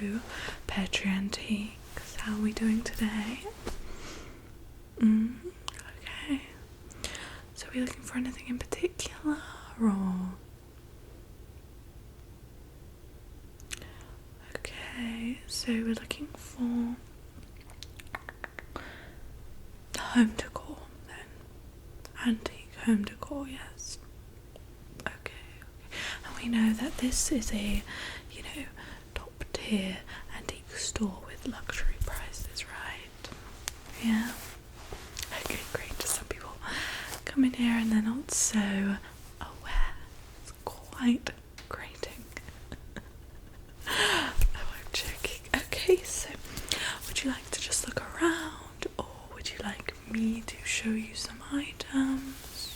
to Pearttree Antiques. How are we doing today? Okay. So are we looking for anything in particular, or? Okay, so we're looking for home decor then. Antique home decor, yes. Okay. And we know that this is a, top tier antique store with luxury prices, right? Yeah. Okay, great. Just some people come in here and they're not so aware. It's quite grating. Oh, I'm joking. Okay, so would you like to just look around, or would you like me to show you some items?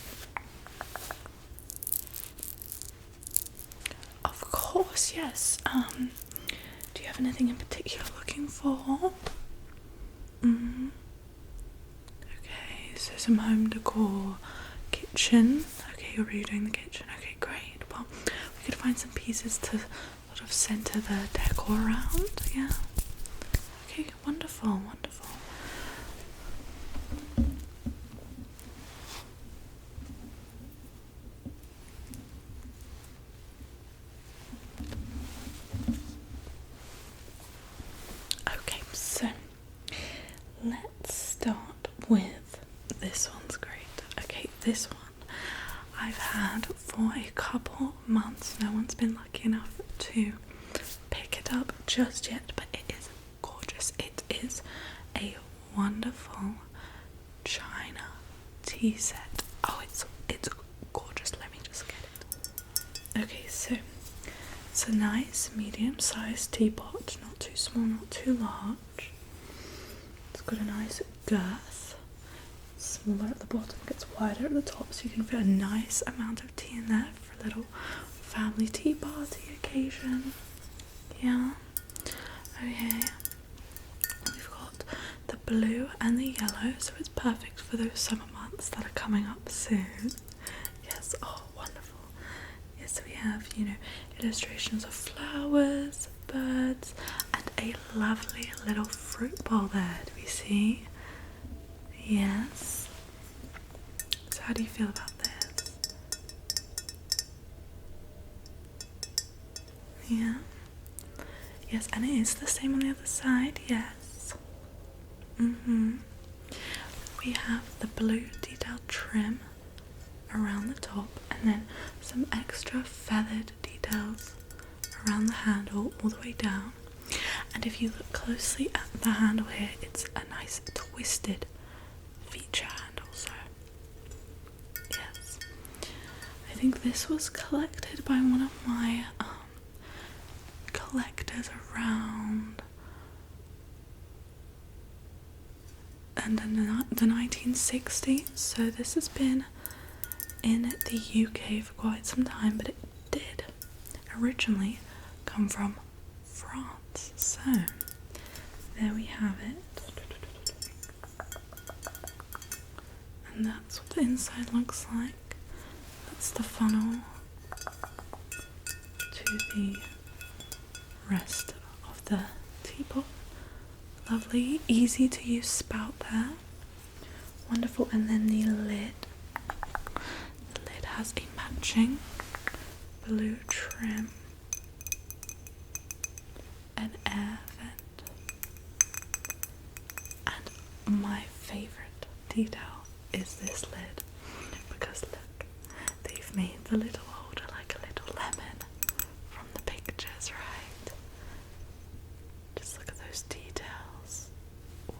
Of course, yes. Do you have anything in particular you're looking for? Okay, so some home decor, kitchen. Okay, you're redoing the kitchen. Okay, great. Well, we could find some pieces to sort of center the decor around. Yeah. Okay, wonderful, wonderful. Okay, so let's start with this one's great. Okay, this one I've had for a couple months. No one's been lucky enough to pick it up just yet, but it is gorgeous. It is a wonderful China tea set. Oh, it's gorgeous. Let me just get it. Okay, so it's a nice medium-sized teapot, not too small, not too large. It's got a nice girth, smaller at the bottom, gets wider at the top, so you can fit a nice amount of tea in there for a little family tea party occasion. Yeah. Okay. We've got the blue and the yellow, so it's perfect for those summer months that are coming up soon. Yes. Oh, wonderful. Yes, so we have, illustrations of flowers, birds, and a lovely little fruit bowl there. Do we see? Yes. So how do you feel about this? Yeah. Yes, and it is the same on the other side, yes. We have the blue detailed trim around the top, and then some extra feathered details around the handle all the way down. And if you look closely at the handle here, it's a nice twisted feature handle, so yes. I think this was collected by one of my collectors around the 1960s, so this has been in the UK for quite some time, but it did originally come from France. So there we have it, and that's what the inside looks like. That's the funnel to the rest of the teapot. Lovely, easy to use spout there. Wonderful. And then the lid. The lid has a matching blue trim, an air vent, and my favourite detail is this lid, because look, they've made the little holder like a little lemon from the pictures, right? Just look at those details. Wow.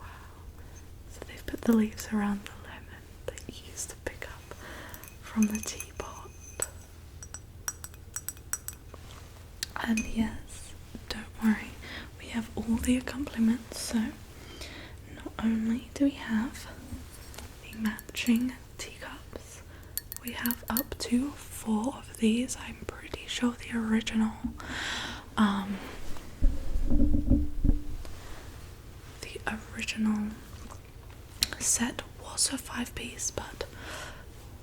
So they've put the leaves around the lemon that you used to pick up from the teapot. And yes, don't worry, we have all the accompaniments, so not only do we have the matching teacups, we have up to 4 of these. I'm pretty sure the original set was a 5-piece, but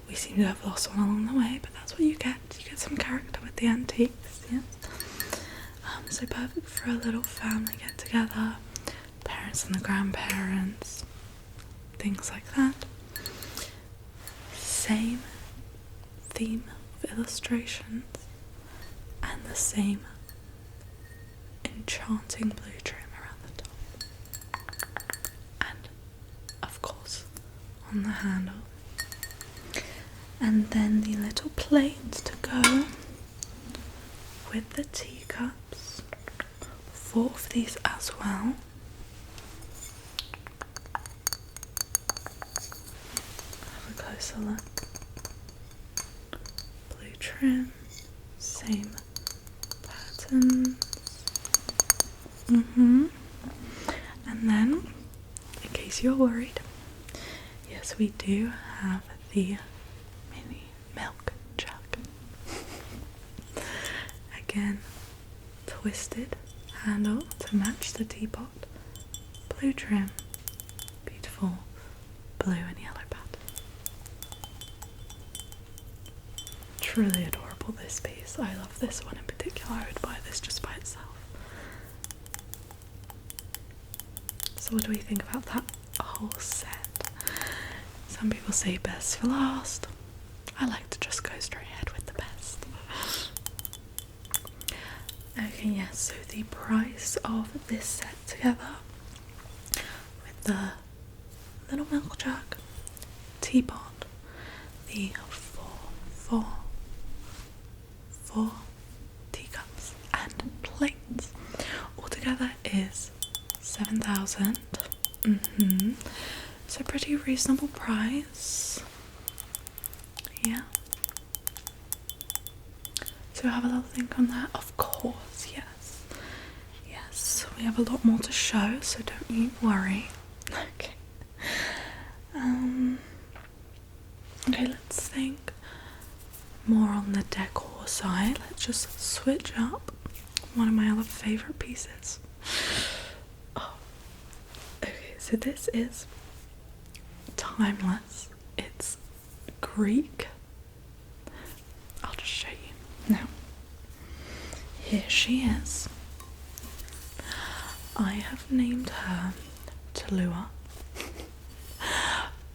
we seem to have lost one along the way, but that's what you get. You get some character with the antiques, yes. So perfect for a little family get together, parents and the grandparents, things like that. Same theme of illustrations and the same enchanting blue trim around the top. And of course on the handle. And then the little plate to go with the teacups. 4 of these as well. Have a closer look. Blue trim, same patterns. And then, in case you're worried, yes, we do have the mini milk jug. Again, twisted handle to match the teapot. Blue trim, beautiful blue and yellow pattern. Truly adorable, this piece. I love this one in particular. I would buy this just by itself. So what do we think about that whole set? Some people say best for last. I like to just go straight ahead with the best. Okay, yes, so the price of this set together with the little milk jug, teapot, the four teacups and plates altogether is 7,000. So pretty reasonable price. Yeah. So have a little think on that. Of course, yes. Yes, we have a lot more to show, so don't you worry. Okay. Okay, let's think more on the decor side. Let's just switch up one of my other favourite pieces. Oh. Okay, so this is timeless. It's Greek. I'll just show you. Now, here she is. I have named her Tallulah.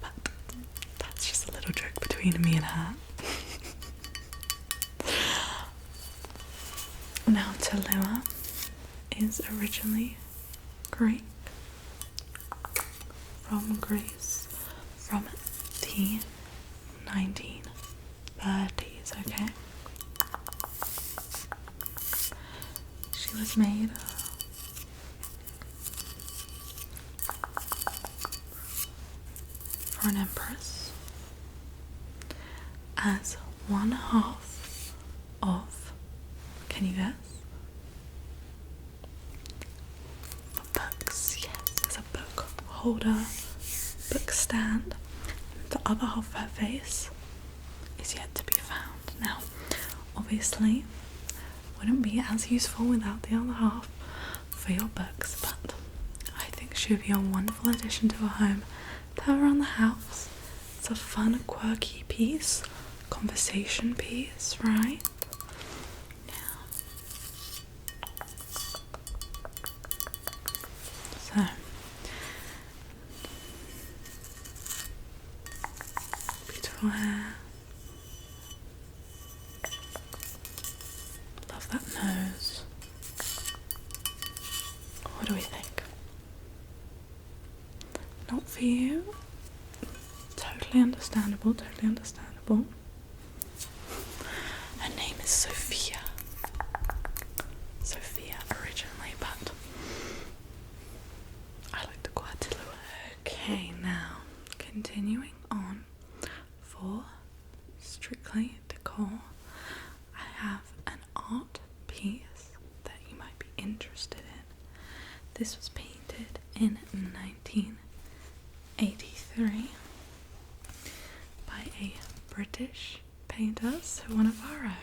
But that's just a little joke between me and her. Now, Tallulah is originally Greek, from Greece, from the 1930s, okay? She was made for an empress as one half of, can you guess? Books, yes, there's a book holder, book stand. The other half of her face is yet to be found. Now, obviously, wouldn't be as useful without the other half for your books, but I think she would be a wonderful addition to a home to have around the house. It's a fun, quirky piece, conversation piece, right? Yeah. So, beautiful hair. Love that nose. What do we think? Not for you? Totally understandable, totally understandable. Her name is Sophia. Sophia originally, but I like to call her Tallulah. Okay, now continuing on for strictly decor, I have an art piece that you might be interested in. This was painted in 1983 by a British painter, so one of our own.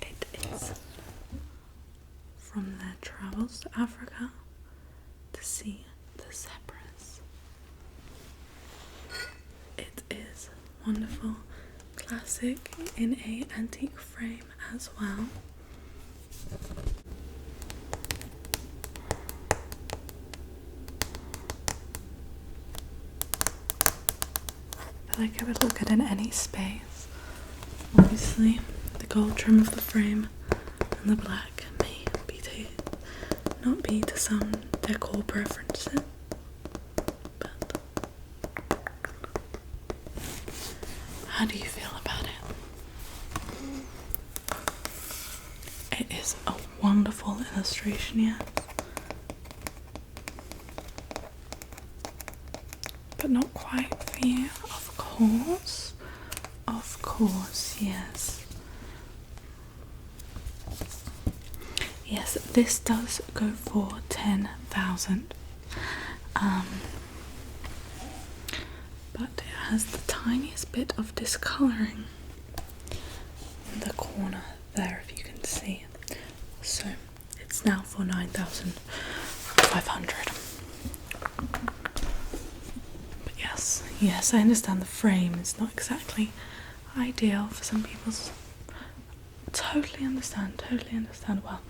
It is from their travels to Africa to see the zebras. It is wonderful, classic in a antique frame as well. I feel like it would look good in any space. Obviously, the gold trim of the frame and the black may not be to some decor preferences, but how do you feel about it? It is a wonderful illustration, yes, but not quite for you, of course. Of course, yes. Yes, this does go for 10,000. But it has the tiniest bit of discolouring in the corner there, if you can see. So it's now for 9,500. But yes, I understand the frame is not exactly ideal for some people's. Totally understand. Well,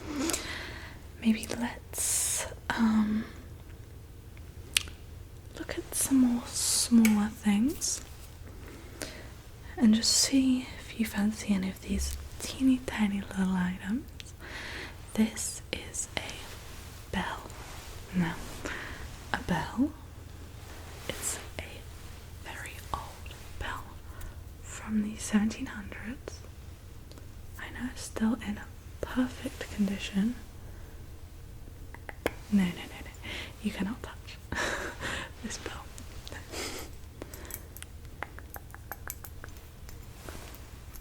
maybe let's look at some more smaller things and just see if you fancy any of these teeny tiny little items. This is a bell. Now, a bell, it's a very old bell from the 1700s. I know it's still in perfect condition. No, you cannot touch this bell. No.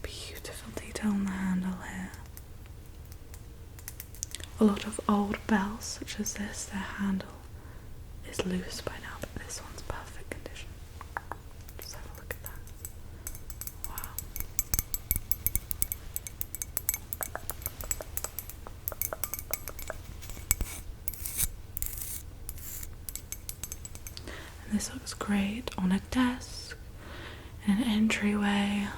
Beautiful detail on the handle here. A lot of old bells such as this, their handle is loose by now, but this one's perfect condition. Just have a look at that. Wow. And this looks great on a desk, in an entryway,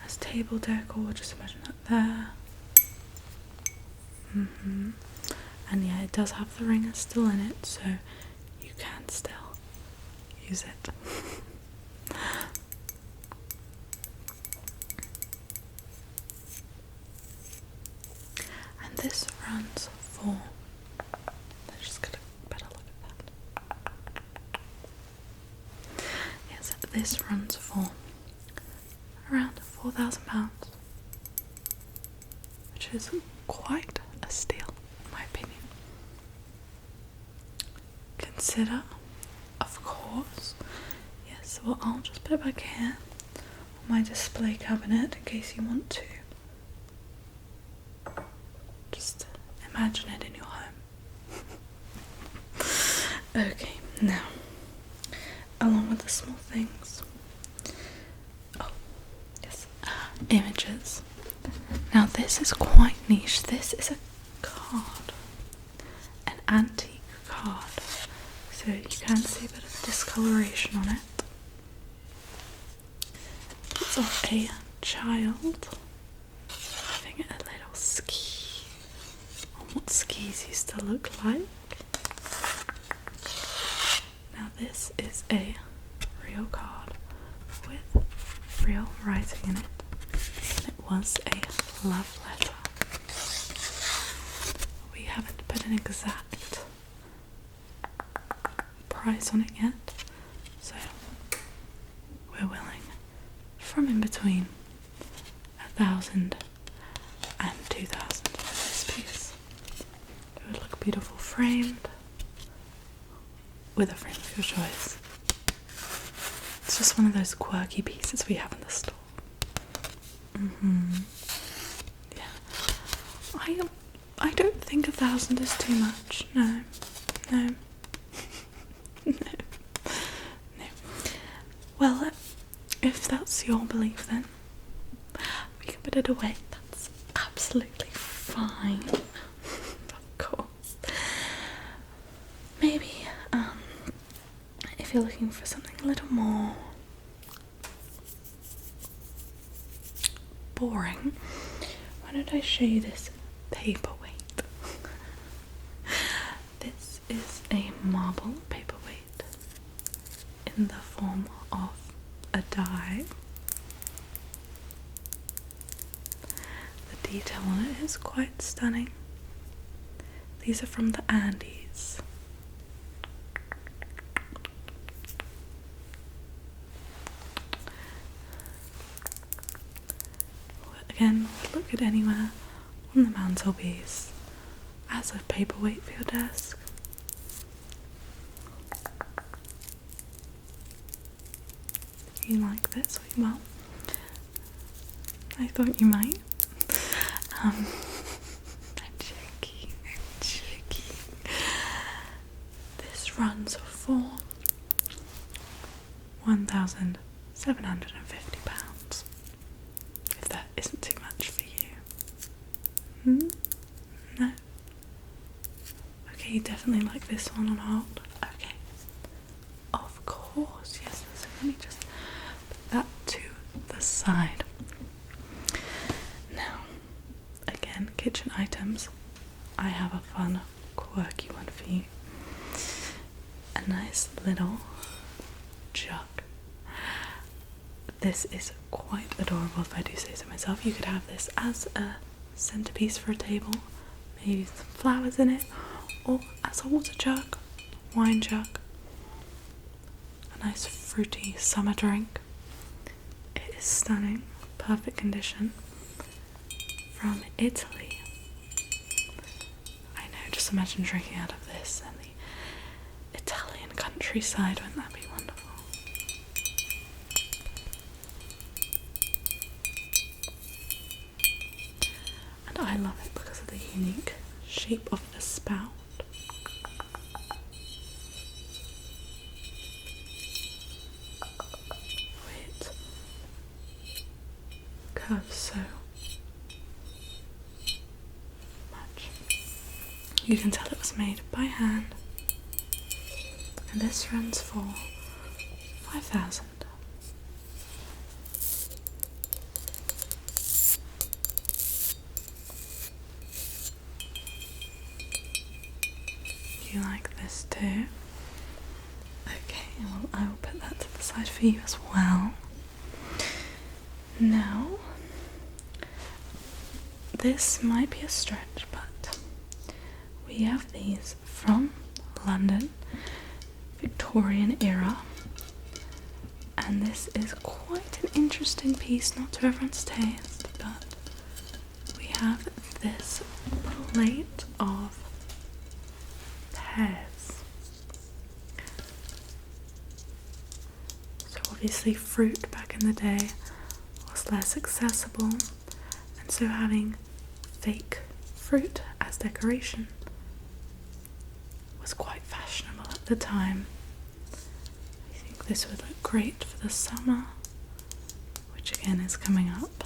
as table decor, just imagine that there. And yeah, it does have the ringer still in it, so you can still use it. And this runs for, let's just get a better look at that. Yes, this runs for around £4,000, which is quite a steal in my opinion. Consider, of course, yes, well, I'll just put it back here on my display cabinet in case you want to just imagine it in your home. Okay, now, along with the small things, oh yes, images. Now this is quite niche. This is a card, an antique card, so you can see a bit of discoloration on it. It's of a child having a little ski on what skis used to look like. Now this is a real card with real writing in it. It was a love letter. We haven't put an exact price on it yet, so we're willing from in between 1,000 and 2,000 for this piece. It would look beautiful framed with a frame of your choice. It's just one of those quirky pieces we have in the store. Yeah. I don't think 1,000 is too much. No. No. Well, if that's your belief, then we can put it away. That's absolutely fine. Of course. Maybe, if you're looking for something a little more boring, why don't I show you this paperweight? This is a marble paperweight in the form of a die. The detail on it is quite stunning. These are from the Andes. Again, look at anywhere on the mantelpiece as a paperweight for your desk. You like this? Well, I thought you might. I'm joking. This runs for £1,750. If that isn't too much for you. No? Okay, you definitely like this one on hold. Okay. Of course, yes. So let me just put that to the side. Now, again, kitchen items. I have a fun, quirky one for you. A nice little jug. This is quite adorable if I do say so myself. You could have this as a centerpiece for a table, maybe some flowers in it, or as a water jug, wine jug. A nice fruity summer drink. It is stunning, perfect condition, from Italy. I know, just imagine drinking out of this and the Italian countryside, wouldn't that be wonderful? And I love it because of the unique shape of the spout. It curves so much. You can tell it was made by hand. And this runs for 5,000. You like this too? Okay, well I will put that to the side for you as well. Now, this might be a stretch, but we have these from London, Victorian era, and this is quite an interesting piece, not to everyone's taste, but we have this plate of pears. So obviously fruit back in the day was less accessible, and so having fake fruit as decoration was quite fashionable at the time. I think this would look great for the summer, which again is coming up.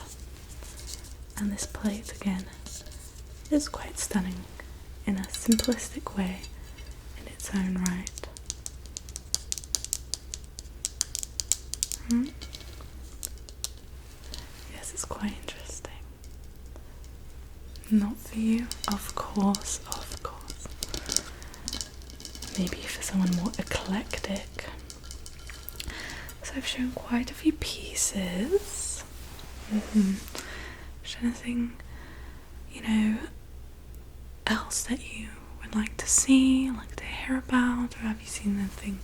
And this plate again is quite stunning in a simplistic way in its own right. Yes, it's quite interesting. Not for you? Of course, of course. Maybe for someone more eclectic. So I've shown quite a few pieces. Is there anything, else that you would like to see, like to hear about, or have you seen anything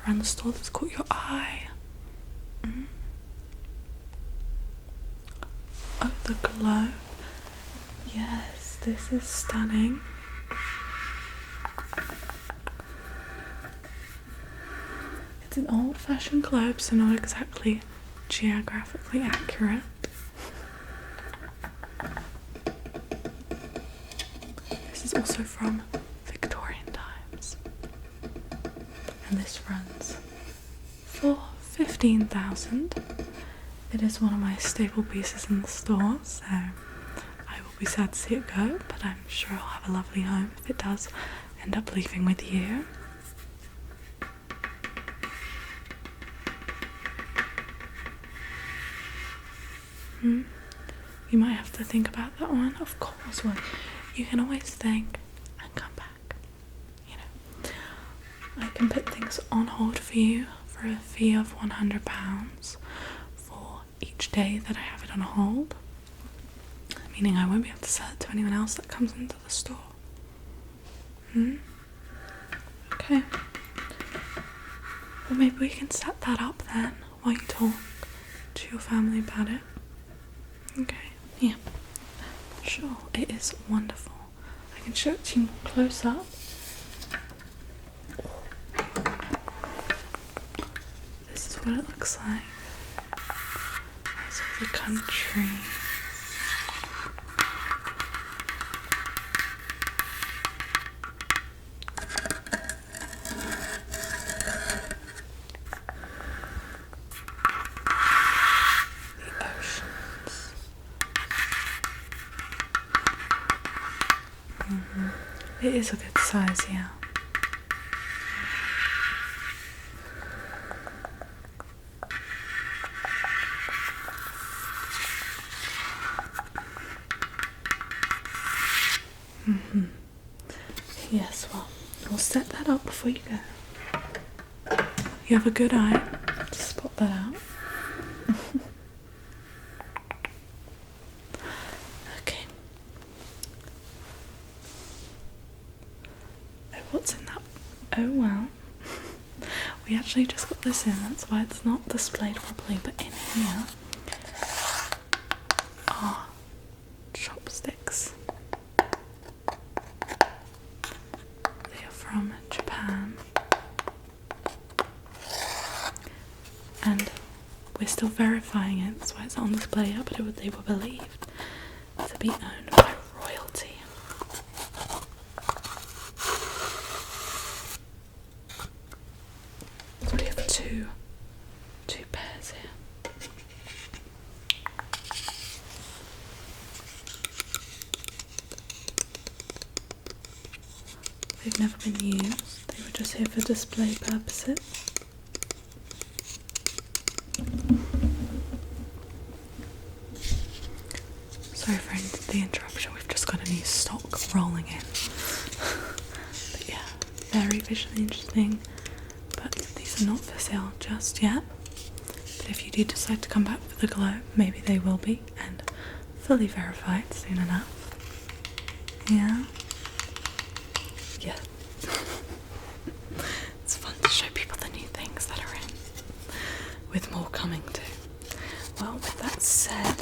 around the store that's caught your eye? Oh, the glow. Yes, this is stunning. It's an old-fashioned globe, so not exactly geographically accurate. This is also from Victorian times, and this runs for 15,000. It is one of my staple pieces in the store, so I will be sad to see it go, but I'm sure I'll have a lovely home if it does end up leaving with you. you might have to think about that one. Of course, well, you can always think and come back. You know, I can put things on hold for you for a fee of £100 for each day that I have it on hold. Meaning I won't be able to sell it to anyone else that comes into the store. Okay. Well, maybe we can set that up then while you talk to your family about it. Okay. Yeah. Sure. It is wonderful. I can show it to you more close up. This is what it looks like. This is the country. It is a good size, yeah. Yes, well, we'll set that up before you go. You have a good eye to spot that out. Okay. Oh, what's in that? Oh, well. We actually just got this in, that's why it's not displayed properly, but in here are chopsticks. They are from Japan. And we're still verifying it, that's why it's not on display yet, but they were believed to be owned by royalty. So we have two pairs here. They've never been used, they were just here for display purposes. Sorry for the interruption, we've just got a new stock rolling in. But yeah, very visually interesting, but these are not for sale just yet. But if you do decide to come back for the glow, maybe they will be, and fully verified soon enough. Yeah? Yeah. It's fun to show people the new things that are in, with more coming too. Well, with that said,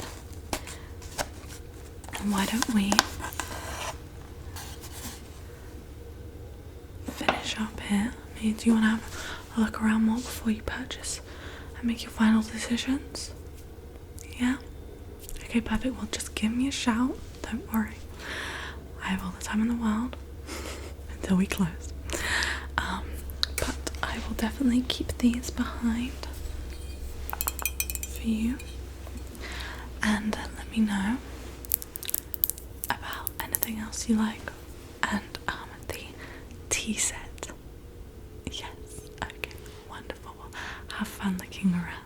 why don't we finish up here? I mean, do you want to have a look around more before you purchase and make your final decisions? Yeah? Okay, perfect. Well, just give me a shout. Don't worry. I have all the time in the world until we close. But I will definitely keep these behind for you. And let me know about anything else you like, and the tea set. Yes, okay, wonderful. Have fun looking around.